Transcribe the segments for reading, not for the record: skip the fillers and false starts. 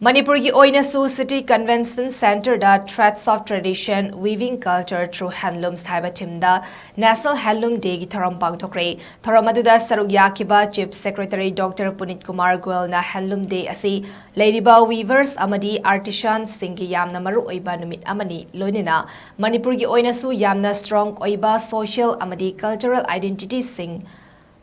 Manipur ki OINASU City Convention Center da Threads of Tradition Weaving Culture through Handlooms HAIBA team da National Handloom Day ki Thouram Pangthokkhre. Thouram aduda saruk yakiba Chief Secretary Dr. Punit Kumar Goel na Handloom Day asi Ladyba Weavers amadi Artisans singi yamna maru oiba numit amani loinina Manipur ki OINASU yamna strong oiba social amadi cultural identity sing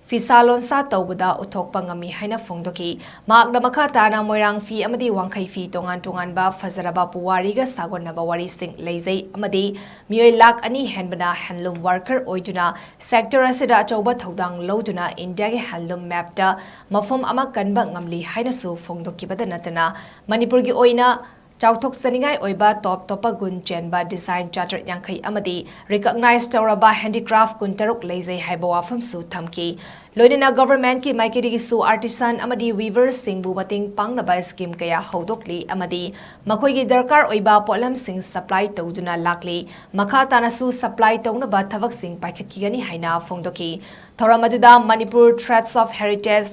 Fisalon sa tawbuda utok pangami haina fongdoki magda makatana moirang fi amadi wangkai fi tongan ba fazaraba puwari ga sagon na bawari sing leizai amadi mioi lak ani henbana handloom worker oiduna sector asida chauba thodang loduna India ge handloom map da mafom ama kanba ngamli haina su fongdoki badanatana Manipur gi oina Chauthok Saningai Oiba top topa gun chenba design charter yankai amadi recognized Tauraba handicraft kuntaruk lazy haiba wafam su thamki loinina government ki maikiri su artisan amadi weavers singbu bating pangnaba scheme kaya hodokli amadi makoi gi darkar oiba polam sing supply tawduna lakli makha tanasu supply tawna ba thavak sing paikhatki gani haina fongdoki Thoramaduda Manipur Threads of Heritage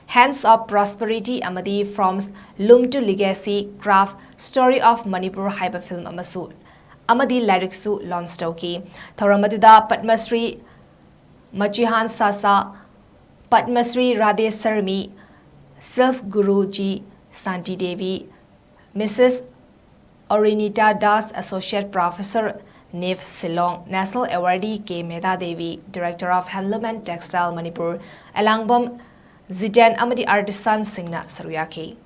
Hands of Prosperity Amadi from Loom to Legacy Craft Story of Manipur HAIBA Film Amasu Amadi Lyricsu launch toki Thoramaduda Padmasri Machihan Sasa Padmasri Radhe Sarmi Self Guru Ji Santi Devi Mrs. Orinita Das Associate Professor Nev Silong National Awardee K. Meda Devi Director of Handloom and Textile Manipur Alangbom Zidan Amadi Artisan Singna Saruyaki